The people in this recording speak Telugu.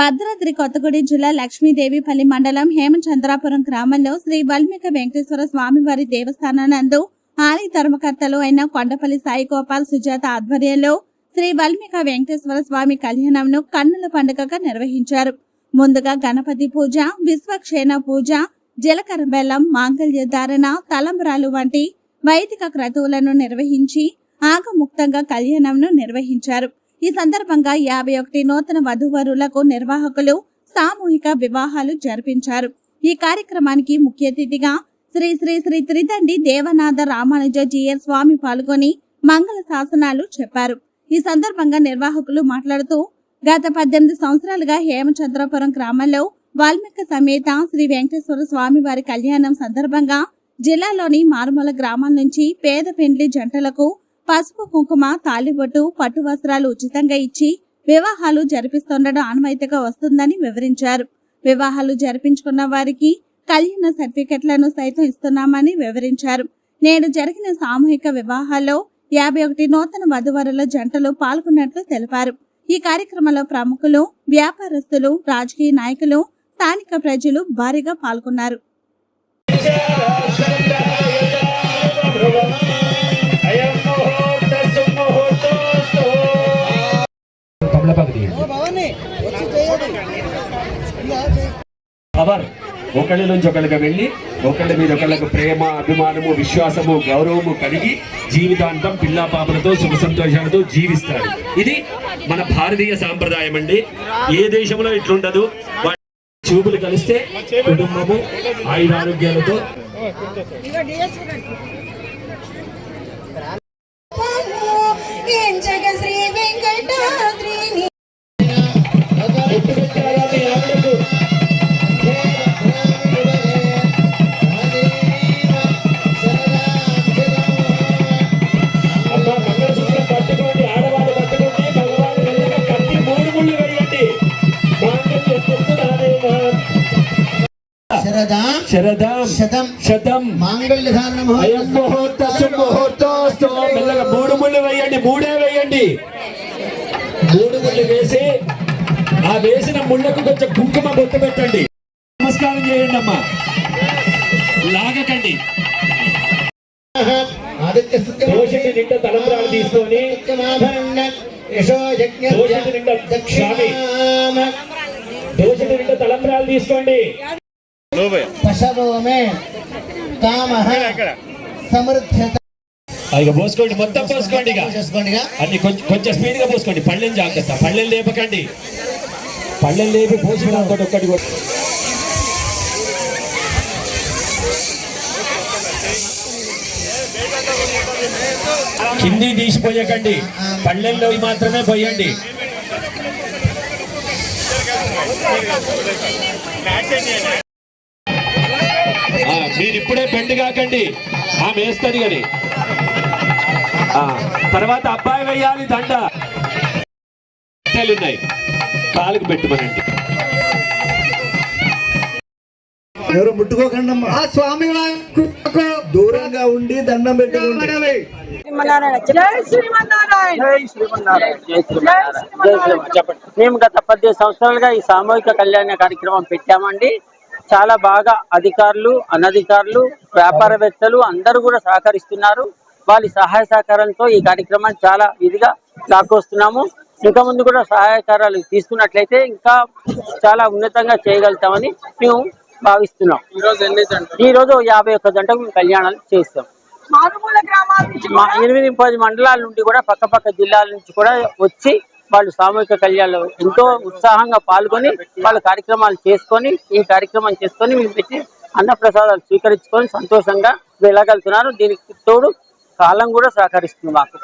భద్రాద్రి కొత్తగూడెం జిల్లా లక్ష్మీదేవిపల్లి మండలం హేమచంద్రాపురం గ్రామంలో శ్రీ వాల్మీకి వెంకటేశ్వర స్వామివారి దేవస్థానానందు ఆలయ ధర్మకర్తలు అయిన కొండపల్లి సాయి గోపాల్ సుజాత ఆధ్వర్యంలో శ్రీ వాల్మీకి వెంకటేశ్వర స్వామి కళ్యాణంను కన్నుల పండుగగా నిర్వహించారు. ముందుగా గణపతి పూజ, విశ్వక్షేణ పూజ, జీలకర్ర బెల్లం, మాంగళ్య ధారణ, తలంబ్రాలు వంటి వైదిక క్రతువులను నిర్వహించి ఆగముక్తంగా కళ్యాణంను నిర్వహించారు. ఈ సందర్భంగా 51 నూతన వధూవరులకు నిర్వాహకులు సామూహిక వివాహాలు జరిపించారు. ఈ కార్యక్రమానికి ముఖ్య అతిథిగా శ్రీ శ్రీ శ్రీ త్రిదండి దేవనాథ రామానుజ జీయర్ స్వామి పాల్గొని మంగళ శాసనాలు చెప్పారు. ఈ సందర్భంగా నిర్వాహకులు మాట్లాడుతూ గత 18 సంవత్సరాలుగా హేమచంద్రాపురం గ్రామంలో వాల్మీకి సమేత శ్రీ వెంకటేశ్వర స్వామి వారి కళ్యాణం సందర్భంగా జిల్లాలోని మారుమూల గ్రామాల నుంచి పేద పెండ్లి జంటలకు పసుపు, కుంకుమ, తాళిబొట్టు, పట్టు వస్త్రాలు ఉచితంగా ఇచ్చి వివాహాలు జరిపిస్తుండడం ఆనవాయితీగా వస్తుందని వివరించారు. వివాహాలు జరిపించుకున్న వారికి కళ్యాణ సర్టిఫికెట్లను సైతం ఇస్తున్నామని వివరించారు. నేడు జరిగిన సామూహిక వివాహాల్లో 51 నూతన వధువరుల జంటలు పాల్గొన్నట్లు తెలిపారు. ఈ కార్యక్రమంలో ప్రముఖులు, వ్యాపారస్తులు, రాజకీయ నాయకులు, స్థానిక ప్రజలు భారీగా పాల్గొన్నారు. ఒకళ్ళ నుంచి ఒకళ్ళకి వెళ్ళి ఒకళ్ళ మీద ఒకళ్ళకు ప్రేమ, అభిమానము, విశ్వాసము, గౌరవము కలిగి జీవితాంతం పిల్లా పాపలతో సుఖ సంతోషాలతో జీవిస్తారు. ఇది మన భారతీయ సాంప్రదాయం అండి. ఏ దేశంలో ఇట్లుండదు. చూపులు కలిస్తే కుటుంబము ఆయురారోగ్యాలతో శతం మాంగళ్య ధారణ ముహూర్త సుముహూర్తోస్తు. మెల్లగా 3 ముళ్ళు వేయండి. 3 వేయండి. 3 ముళ్ళు వేసి ఆ వేసిన ముళ్ళకు కొంచెం కుంకుమ బొట్టు పెట్టండి. నమస్కారం చేయండి అమ్మా, లాగకండి. దోషిని నిండా తలంబ్రాలు తీసుకొని దోషిని నిండా తలంబ్రాలు తీసుకోండి. పోసుకోండి, మొత్తం పోసుకోండి. అన్ని కొంచెం స్పీడ్ గా పోసుకోండి. పళ్ళెం జాగ్రత్త, పళ్ళెం లేపకండి. పళ్ళెం లేపి పోసుకోవడం ఒక్కటి కూడా. కింది తీసిపోయకండి, పళ్ళెల్లో మాత్రమే పోయండి. మీరు ఇప్పుడే బెండ్ కాకండి, ఆమె వేస్తుంది కానీ. తర్వాత అబ్బాయి వేయాలి దండ. ఉన్నాయి, కాలుకు పెట్టుమనండి. ఎవరు ముట్టుకోకండి అమ్మా. ఆ స్వామి దూరంగా ఉండి దండం పెట్టుకోండి. మేము గత 18 సంవత్సరాలుగా ఈ సామూహిక కళ్యాణ కార్యక్రమం పెట్టామండి. చాలా బాగా అధికారులు, అనధికారులు, వ్యాపారవేత్తలు అందరూ కూడా సహకరిస్తున్నారు. వాళ్ళ సహాయ సహకారంతో ఈ కార్యక్రమాన్ని చాలా ఇదిగా లాక్కొస్తున్నాము. ఇంకా ముందు కూడా సహాయకారాలు తీసుకున్నట్లయితే ఇంకా చాలా ఉన్నతంగా చేయగలుగుతామని మేము భావిస్తున్నాం. ఈ రోజు 51 జంటకు కళ్యాణాలు చేస్తాం. 8-10 మండలాల నుండి కూడా పక్క జిల్లాల నుంచి కూడా వచ్చి వాళ్ళు సామూహిక కళ్యాణాలు ఎంతో ఉత్సాహంగా పాల్గొని వాళ్ళ కార్యక్రమాలు చేసుకొని ఈ కార్యక్రమం చేసుకొని మేము పెట్టి అన్నప్రసాదాలు స్వీకరించుకొని సంతోషంగా వెళ్ళగలుగుతున్నారు. దీనికి తోడు కాలం కూడా సహకరిస్తుంది మాకు.